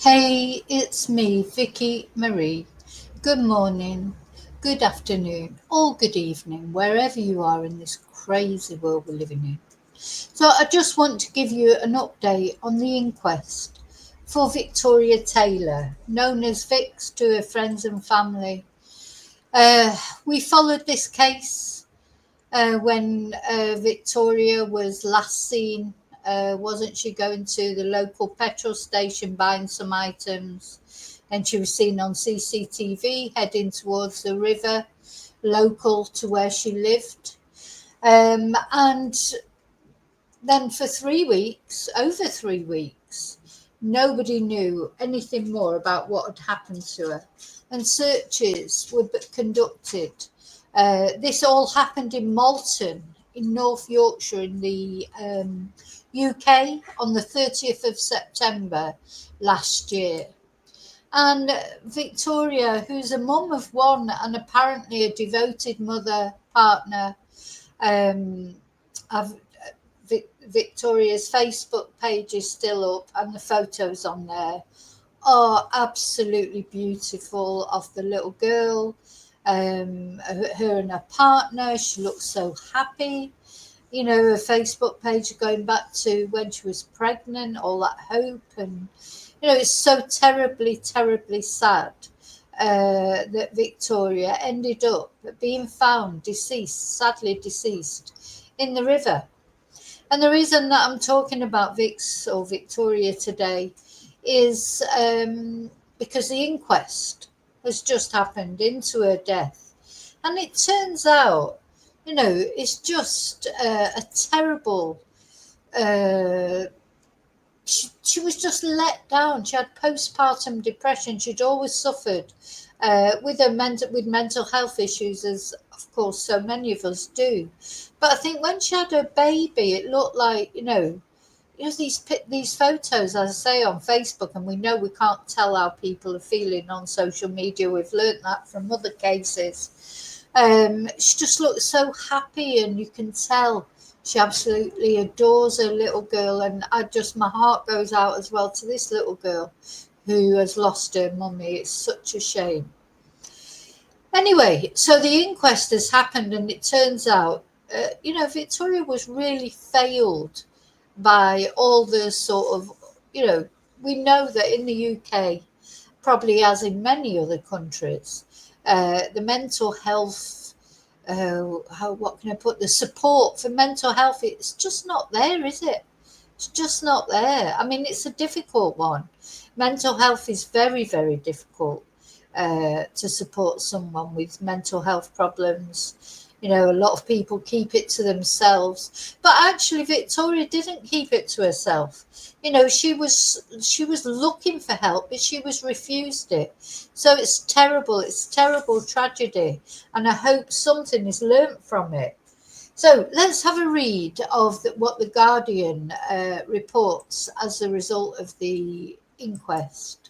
Hey, it's me, Vicky Marie. Good morning, good afternoon, or good evening, wherever you are in this crazy world we're living in. So, I just want to give you an update on the inquest for Victoria Taylor, known as Vixx to her friends and family. We followed this case when Victoria was last seen. Wasn't she going to the local petrol station buying some items? And she was seen on CCTV heading towards the river local to where she lived. And then for 3 weeks, over 3 weeks, nobody knew anything more about what had happened to her. And searches were conducted. This all happened in Malton, in North Yorkshire, in the UK, on the 30th of September last year. And Victoria, who's a mum of one and apparently a devoted mother partner, um, I've, Victoria's Facebook page is still up, and the photos on there are absolutely beautiful of the little girl, her and her partner. She looks so happy. You know, her Facebook page going back to when she was pregnant, all that hope. And, you know, it's so terribly, terribly sad that Victoria ended up being found deceased, sadly deceased, in the river. And the reason that I'm talking about Vixx or Victoria today is because the inquest has just happened into her death. And it turns out, you know, it's just a terrible. Uh, she was just let down. She had postpartum depression. She'd always suffered with mental health issues, as of course so many of us do. But I think when she had her baby, it looked like these photos, as I say, on Facebook, and we know we can't tell how people are feeling on social media. We've learnt that from other cases. She just looks so happy, and you can tell she absolutely adores her little girl. And my heart goes out as well to this little girl who has lost her mummy. It's such a shame. Anyway, so the inquest has happened, and it turns out, Victoria was really failed by all the sort of, we know that in the UK, probably as in many other countries, the mental health, what can I put, the support for mental health, it's just not there, is it? It's just not there. I mean, it's a difficult one. Mental health is very, very difficult to support someone with mental health problems. You know, a lot of people keep it to themselves, but actually Victoria didn't keep it to herself. You know, she was looking for help, but she was refused it. So it's terrible. It's terrible tragedy, and I hope something is learnt from it. So let's have a read of what the Guardian reports as a result of the inquest.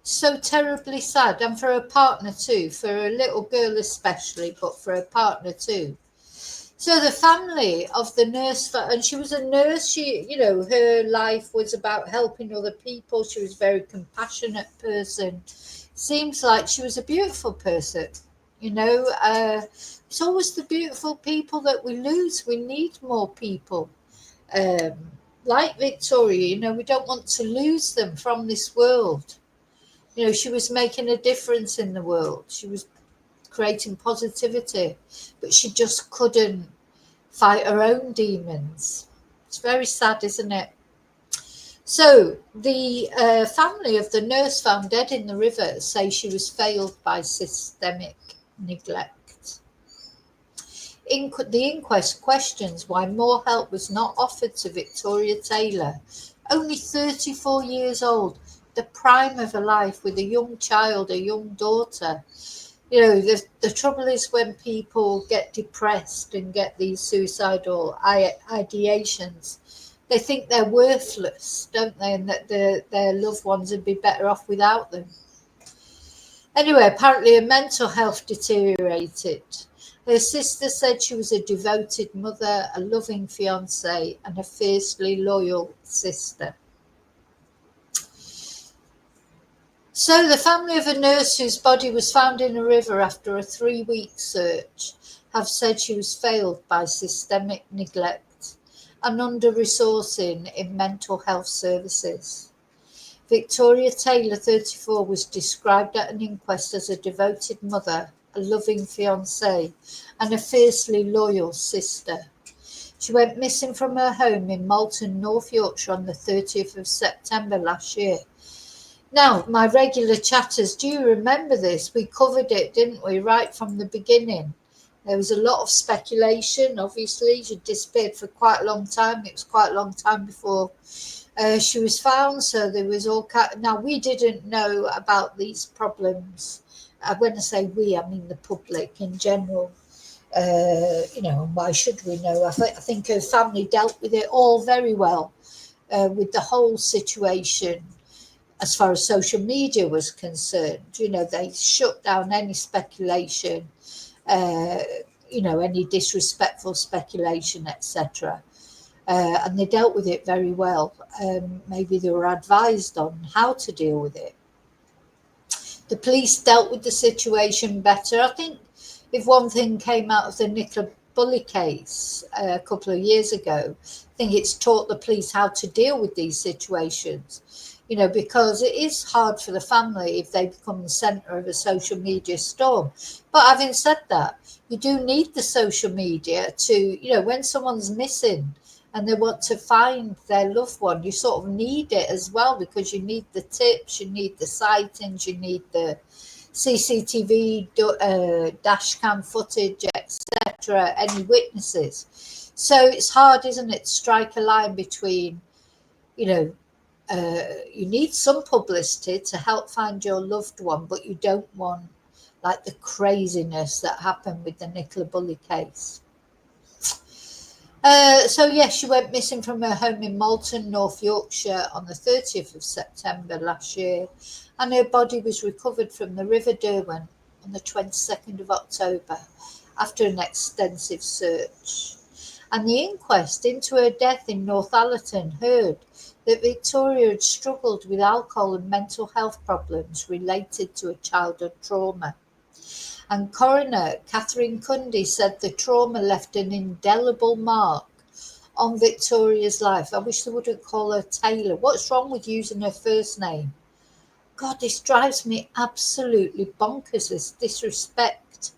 So terribly sad, and for her partner too, for a little girl especially, but for her partner too. So the family of the nurse, and she was a nurse, her life was about helping other people. She was a very compassionate person. Seems like she was a beautiful person. It's always the beautiful people that we lose. We need more people um, like Victoria. We don't want to lose them from this world. She was making a difference in the world. She was creating positivity, but she just couldn't fight her own demons. It's very sad, isn't it? So the family of the nurse found dead in the river say she was failed by systemic neglect. The inquest questions why more help was not offered to Victoria Taylor, only 34 years old, the prime of her life, with a young child, a young daughter. The trouble is when people get depressed and get these suicidal ideations, they think they're worthless, don't they? And that their loved ones would be better off without them. Anyway, apparently her mental health deteriorated. Her sister said she was a devoted mother, a loving fiancée, and a fiercely loyal sister. So the family of a nurse whose body was found in a river after a 3-week search have said she was failed by systemic neglect and under-resourcing in mental health services. Victoria Taylor, 34, was described at an inquest as a devoted mother, a loving fiancée, and a fiercely loyal sister. She went missing from her home in Malton, North Yorkshire on the 30th of September last year. Now, my regular chatters, do you remember this? We covered it, didn't we, right from the beginning? There was a lot of speculation. Obviously, she disappeared for quite a long time. It was quite a long time before she was found. So there was all kind. Now, we didn't know about these problems. When I say we, I mean the public in general. Why should we know? I think her family dealt with it all very well, with the whole situation. As far as social media was concerned, they shut down any speculation, any disrespectful speculation, etc. And they dealt with it very well. Maybe they were advised on how to deal with it. The police dealt with the situation better. I think if one thing came out of the Nicola Bully case a couple of years ago, I think it's taught the police how to deal with these situations. Because it is hard for the family if they become the centre of a social media storm. But having said that, you do need the social media to, when someone's missing and they want to find their loved one, you sort of need it as well, because you need the tips, you need the sightings, you need the CCTV, dash cam footage, etc., any witnesses. So it's hard, isn't it, to strike a line between, you need some publicity to help find your loved one, but you don't want like the craziness that happened with the Nicola Bully case. She went missing from her home in Malton, North Yorkshire on the 30th of September last year, and her body was recovered from the River Derwent on the 22nd of October after an extensive search. And the inquest into her death in Northallerton heard that Victoria had struggled with alcohol and mental health problems related to a childhood trauma. And coroner Catherine Cundy said the trauma left an indelible mark on Victoria's life. I wish they wouldn't call her Taylor. What's wrong with using her first name? God, this drives me absolutely bonkers, this disrespect.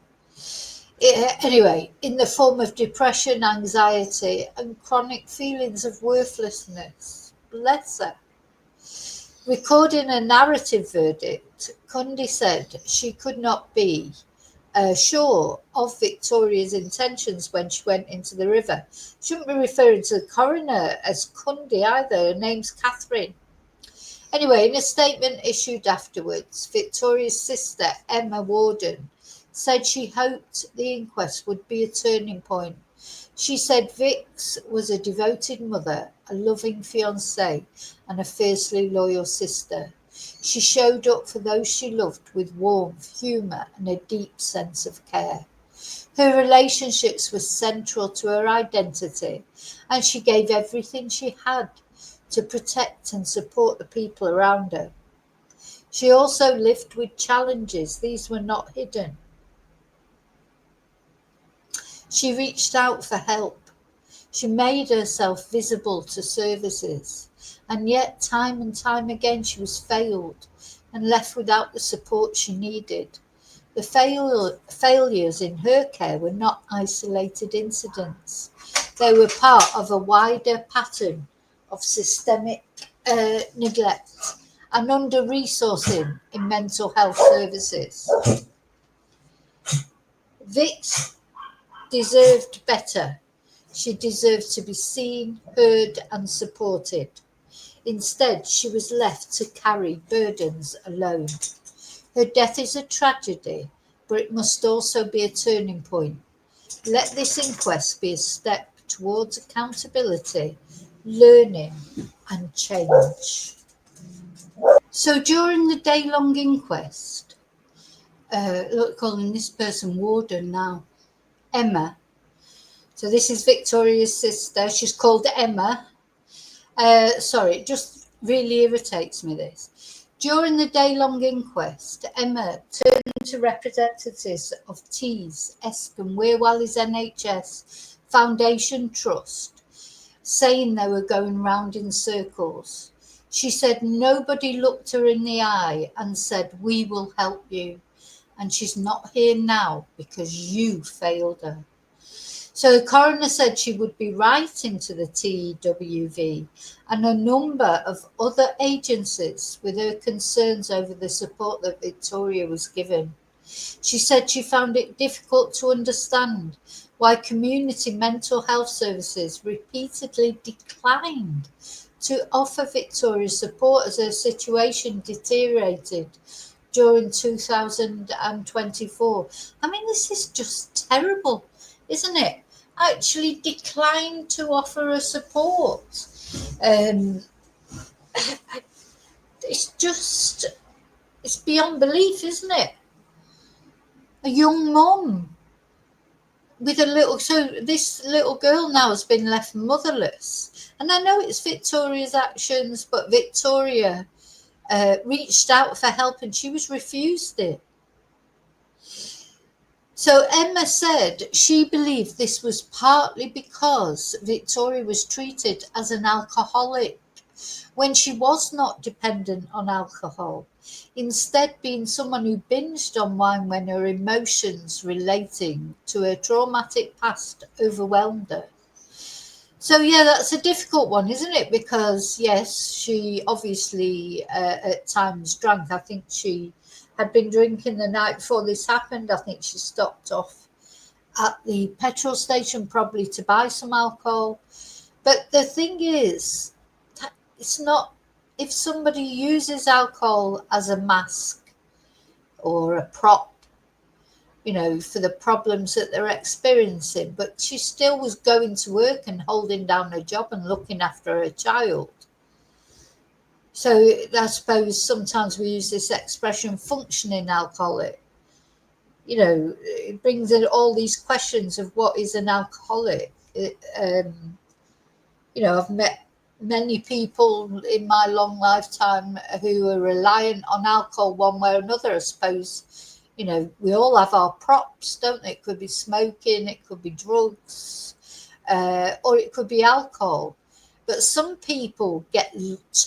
Anyway, in the form of depression, anxiety, and chronic feelings of worthlessness. Bless her. Recording a narrative verdict, Cundy said she could not be sure of Victoria's intentions when she went into the river. Shouldn't be referring to the coroner as Cundy either. Her name's Catherine. Anyway, in a statement issued afterwards, Victoria's sister, Emma Warden, said she hoped the inquest would be a turning point. She said Vixx was a devoted mother, a loving fiancée, and a fiercely loyal sister. She showed up for those she loved with warmth, humour, and a deep sense of care. Her relationships were central to her identity, and she gave everything she had to protect and support the people around her. She also lived with challenges. These were not hidden. She reached out for help. She made herself visible to services, and yet time and time again she was failed and left without the support she needed. The failures in her care were not isolated incidents. They were part of a wider pattern of systemic neglect and under-resourcing in mental health services. Vixx deserved better. She deserved to be seen, heard, and supported. Instead, she was left to carry burdens alone. Her death is a tragedy, but it must also be a turning point. Let this inquest be a step towards accountability, learning, and change. So during the day-long inquest, calling this person Warden now, Emma. So this is Victoria's sister. She's called Emma. It just really irritates me, this. During the day-long inquest, Emma turned to representatives of Tees, Eskom, Wirwallis NHS Foundation Trust, saying they were going round in circles. She said nobody looked her in the eye and said, "We will help you." And she's not here now because you failed her. So the coroner said she would be writing to the TWV and a number of other agencies with her concerns over the support that Victoria was given. She said she found it difficult to understand why community mental health services repeatedly declined to offer Victoria support as her situation deteriorated during 2024. I mean, this is just terrible, isn't it? Actually declined to offer her support. It's beyond belief, isn't it? A young mum with this little girl now has been left motherless. And I know it's Victoria's actions, but Victoria reached out for help and she was refused it. So Emma said she believed this was partly because Victoria was treated as an alcoholic when she was not dependent on alcohol, instead being someone who binged on wine when her emotions relating to her traumatic past overwhelmed her. So yeah, that's a difficult one, isn't it? Because yes, she obviously at times drank. I think she had been drinking the night before this happened. I think she stopped off at the petrol station probably to buy some alcohol. But the thing is, it's not, if somebody uses alcohol as a mask or a prop, for the problems that they're experiencing, but she still was going to work and holding down her job and looking after her child. So I suppose sometimes we use this expression functioning alcoholic. It brings in all these questions of what is an alcoholic. I've met many people in my long lifetime who are reliant on alcohol one way or another. I suppose, we all have our props, don't they? It could be smoking, it could be drugs, or it could be alcohol. But some people get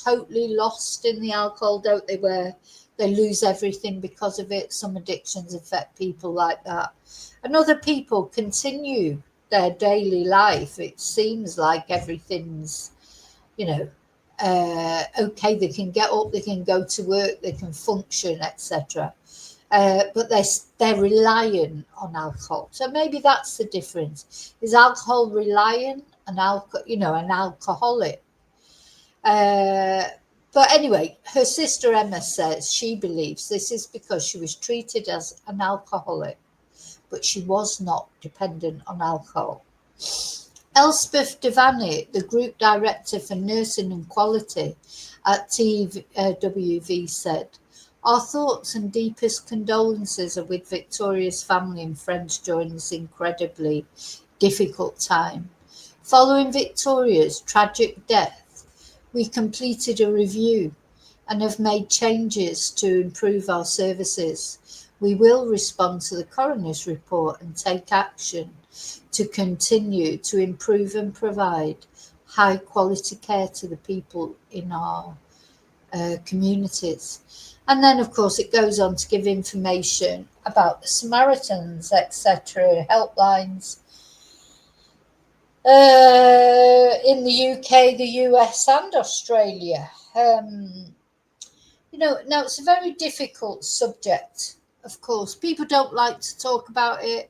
totally lost in the alcohol, don't they, where they lose everything because of it. Some addictions affect people like that. And other people continue their daily life. It seems like everything's, okay, they can get up, they can go to work, they can function, etc. But they're relying on alcohol. So maybe that's the difference. Is alcohol reliant and an alcoholic? But anyway, her sister Emma says she believes this is because she was treated as an alcoholic, but she was not dependent on alcohol. Elspeth Devaney, the Group Director for Nursing and Quality at TWV, said, "Our thoughts and deepest condolences are with Victoria's family and friends during this incredibly difficult time. Following Victoria's tragic death, we completed a review and have made changes to improve our services. We will respond to the coroner's report and take action to continue to improve and provide high quality care to the people in our communities." And then, of course, it goes on to give information about the Samaritans, etc., helplines in the UK, the US, and Australia. Now it's a very difficult subject, of course. People don't like to talk about it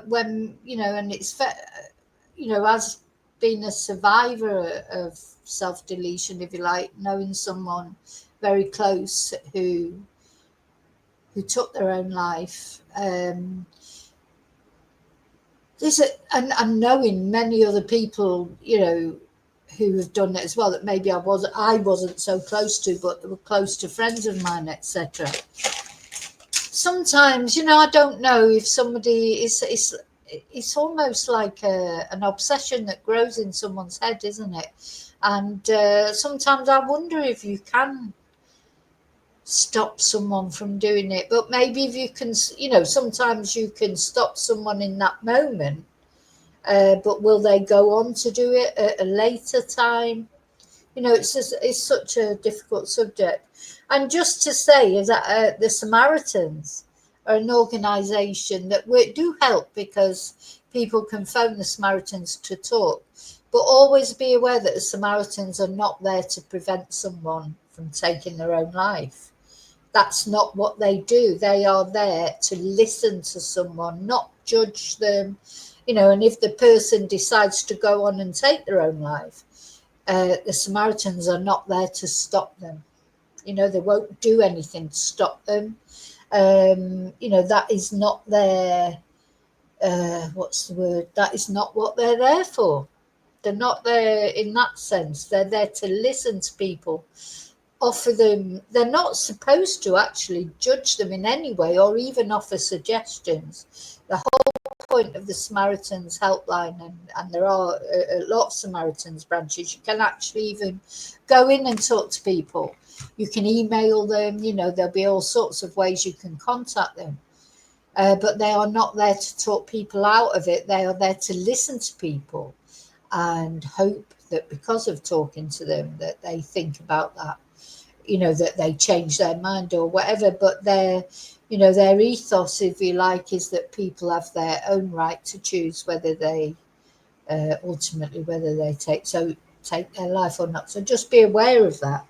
when, and it's, as being a survivor of self-deletion, if you like, knowing someone very close who took their own life, and knowing many other people, who have done it as well, that maybe I wasn't so close to, but they were close to friends of mine, etc. Sometimes, I don't know if somebody it's almost like an obsession that grows in someone's head, isn't it? And sometimes I wonder if you can stop someone from doing it. But maybe if you can, sometimes you can stop someone in that moment, but will they go on to do it at a later time? It's such a difficult subject. And just to say is that the Samaritans are an organisation that do help, because people can phone the Samaritans to talk. But always be aware that the Samaritans are not there to prevent someone from taking their own life. That's not what they do. They are there to listen to someone, not judge them. And if the person decides to go on and take their own life, the Samaritans are not there to stop them. They won't do anything to stop them. That is not their, what's the word? That is not what they're there for. They're not there in that sense. They're there to listen to people, offer them. They're not supposed to actually judge them in any way or even offer suggestions. The whole point of the Samaritans helpline, and there are a lot of Samaritans branches, you can actually even go in and talk to people. You can email them, there'll be all sorts of ways you can contact them. But they are not there to talk people out of it. They are there to listen to people and hope that because of talking to them that they think about that, that they change their mind or whatever. But their ethos, if you like, is that people have their own right to choose whether they ultimately whether they take their life or not. So just be aware of that.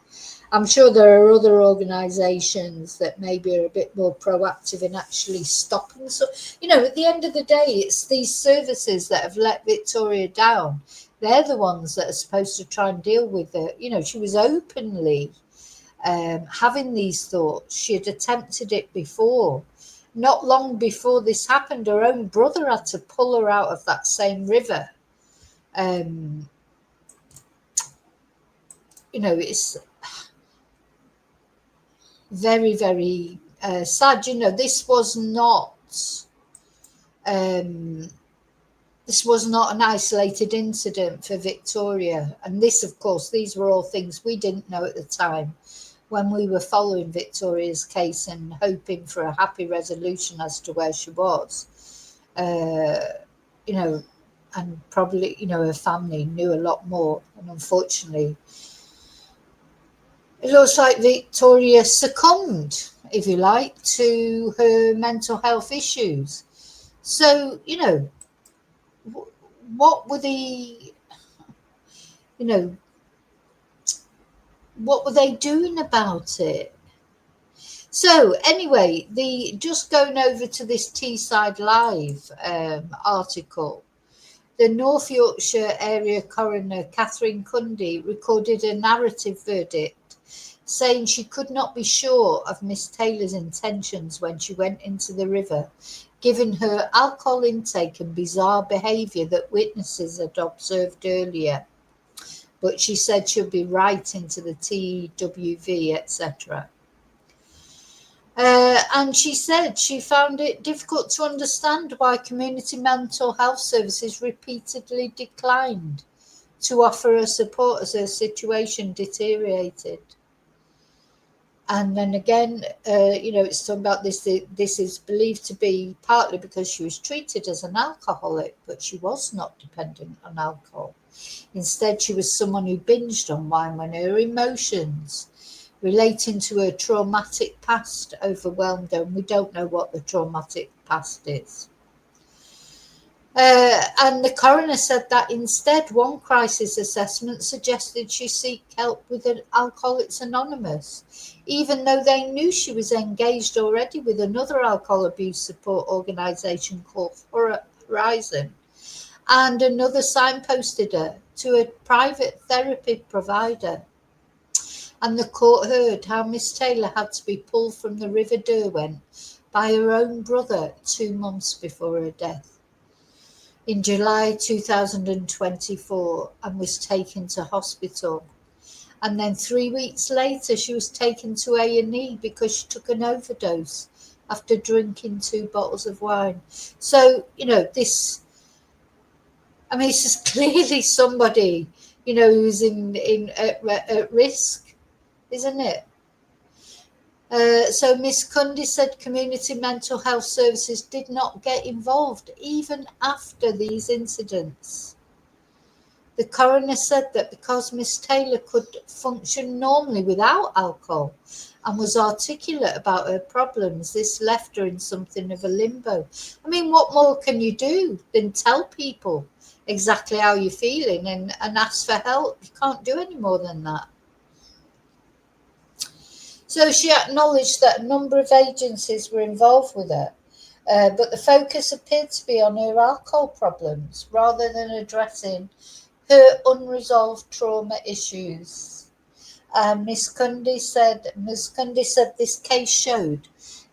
I'm sure there are other organisations that maybe are a bit more proactive in actually stopping. So, at the end of the day, it's these services that have let Victoria down. They're the ones that are supposed to try and deal with it. She was openly having these thoughts. She had attempted it before. Not long before this happened, her own brother had to pull her out of that same river. It's very, very sad. This was not an isolated incident for Victoria. And this, of course, these were all things we didn't know at the time when we were following Victoria's case and hoping for a happy resolution as to where she was. And probably, her family knew a lot more. And unfortunately, it looks like Victoria succumbed, if you like, to her mental health issues. So, what were what were they doing about it? So anyway, just going over to this Teesside Live article, the North Yorkshire area coroner Catherine Cundy recorded a narrative verdict saying she could not be sure of Miss Taylor's intentions when she went into the river, given her alcohol intake and bizarre behaviour that witnesses had observed earlier. But she said she'll be right into the TWV, etc. And she said she found it difficult to understand why community mental health services repeatedly declined to offer her support as her situation deteriorated. And then again, it's talking about this. This is believed to be partly because she was treated as an alcoholic, but she was not dependent on alcohol. Instead, she was someone who binged on wine when her emotions relating to her traumatic past overwhelmed her. And we don't know what the traumatic past is. And the coroner said that instead, one crisis assessment suggested she seek help with Alcoholics Anonymous, even though they knew she was engaged already with another alcohol abuse support organisation called Horizon, and another signposted her to a private therapy provider. And the court heard how Miss Taylor had to be pulled from the River Derwent by her own brother 2 months before her death, in July 2024, and was taken to hospital. And then 3 weeks later, she was taken to A&E because she took an overdose after drinking 2 bottles of wine. So, this is clearly somebody, who's at risk, isn't it? So Miss Cundy said community mental health services did not get involved even after these incidents. The coroner said that because Miss Taylor could function normally without alcohol and was articulate about her problems, this left her in something of a limbo. I mean, what more can you do than tell people exactly how you're feeling and ask for help? You can't do any more than that. So she acknowledged that a number of agencies were involved with her, but the focus appeared to be on her alcohol problems rather than addressing her unresolved trauma issues. Ms. Cundy said this case showed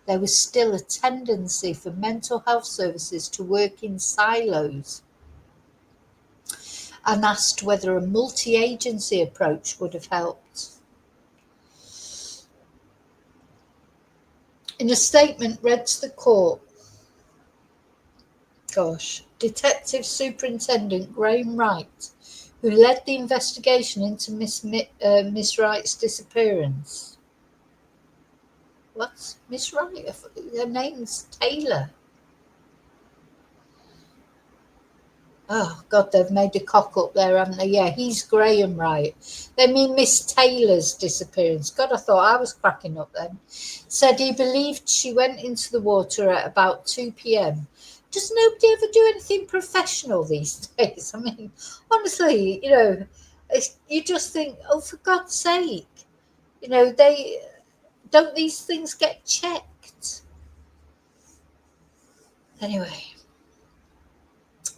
there was still a tendency for mental health services to work in silos, and asked whether a multi-agency approach would have helped. In a statement read to the court, Detective Superintendent Graham Wright, who led the investigation into Miss Wright's disappearance. What? Miss Wright? Her name's Taylor. Oh, God, they've made a cock up there, haven't they? Yeah, he's Graham Wright. They mean Miss Taylor's disappearance. God, I thought I was cracking up then. Said he believed she went into the water at about 2 p.m. Does nobody ever do anything professional these days? I mean, honestly, you just think, oh, for God's sake, don't these things get checked? Anyway.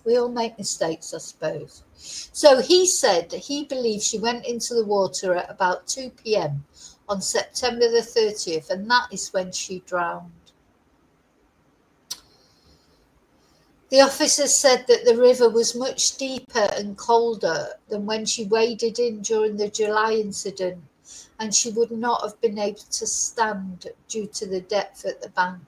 We all make mistakes, I suppose. So he said he believes she went into the water at about 2 p.m. on September the 30th, and that is when she drowned. The officer said that the river was much deeper and colder than when she waded in during the July incident, and she would not have been able to stand due to the depth at the bank.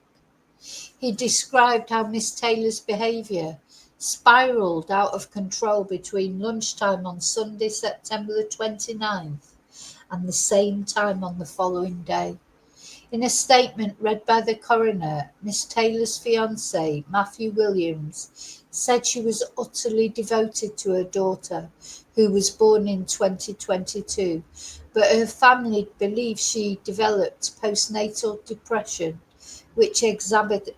He described how Miss Taylor's behaviour spiralled out of control between lunchtime on Sunday, September the 29th, and the same time on the following day. In a statement read by the coroner, Miss Taylor's fiancé, Matthew Williams, said she was utterly devoted to her daughter, who was born in 2022, but her family believes she developed postnatal depression, which exacerbated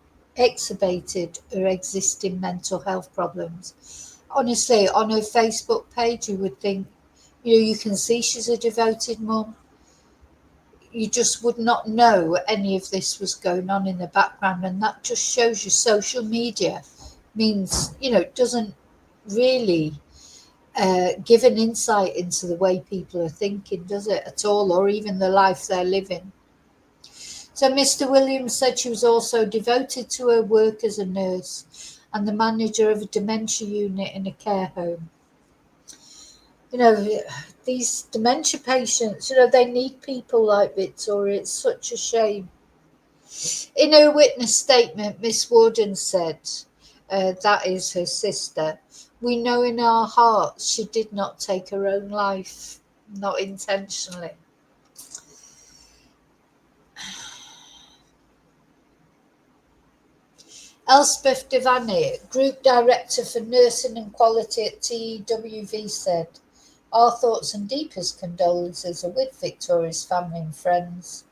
her existing mental health problems. Honestly, on her Facebook page, you would think, you can see she's a devoted mum. You just would not know any of this was going on in the background, and that just shows you social media means, doesn't really give an insight into the way people are thinking, does it at all, or even the life they're living. So Mr. Williams said she was also devoted to her work as a nurse and the manager of a dementia unit in a care home. These dementia patients, they need people like Victoria. It's such a shame. In her witness statement, Miss Warden said, that is her sister, we know in our hearts she did not take her own life, not intentionally. Elspeth Devaney, Group Director for Nursing and Quality at TEWV, said, our thoughts and deepest condolences are with Victoria's family and friends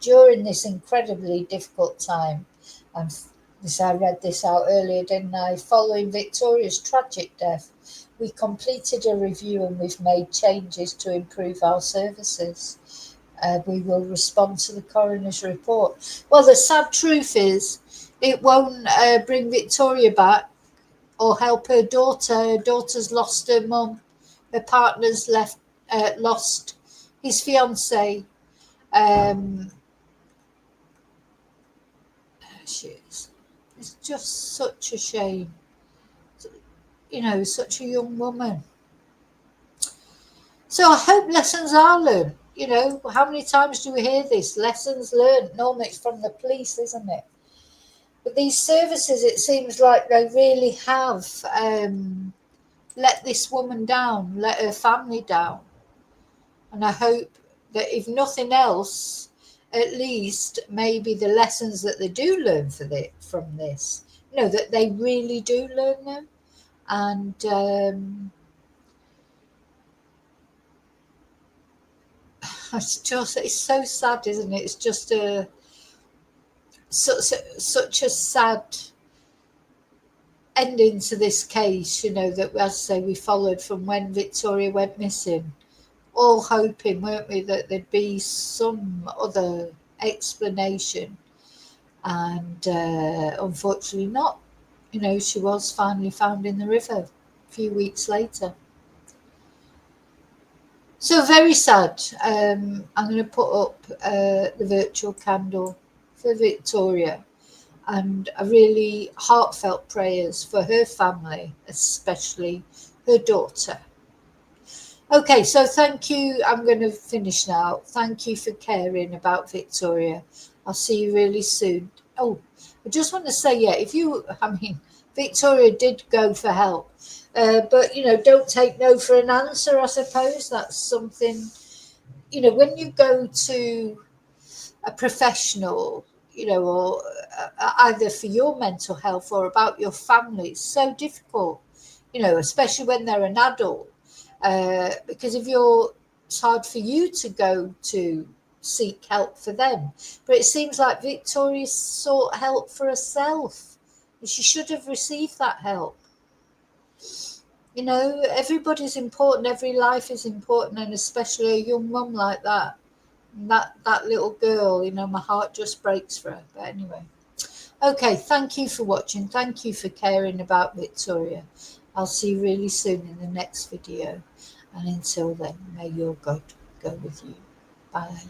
during this incredibly difficult time. And I read this out earlier, didn't I? Following Victoria's tragic death, we completed a review and we've made changes to improve our services. We will respond to the coroner's report. Well, the sad truth is, it won't bring Victoria back or help her daughter. Her daughter's lost her mum. Her partner's lost his fiancée. It's just such a shame. Such a young woman. So I hope lessons are learned. How many times do we hear this? Lessons learned. Normally it's from the police, isn't it? But these services, it seems like they really have let this woman down, let her family down. And I hope that if nothing else, at least maybe the lessons that they do learn from this, that they really do learn them. And it's so sad, isn't it? It's just such a sad ending to this case, that, as I say, we followed from when Victoria went missing, all hoping, weren't we, that there'd be some other explanation. And unfortunately not. She was finally found in the river a few weeks later. So very sad. I'm going to put up the virtual candle for Victoria, and a really heartfelt prayers for her family, especially her daughter. Okay, so thank you. I'm going to finish now. Thank you for caring about Victoria. I'll see you really soon. Oh, I just want to say, Victoria did go for help. But, don't take no for an answer, I suppose. That's something, when you go to a professional, or either for your mental health or about your family, it's so difficult, especially when they're an adult. Because it's hard for you to go to seek help for them. But it seems like Victoria sought help for herself. She should have received that help. Everybody's important. Every life is important, and especially a young mum like that. And that little girl, my heart just breaks for her. But anyway. Okay, thank you for watching. Thank you for caring about Victoria. I'll see you really soon in the next video. And until then, may your God go with you. Bye.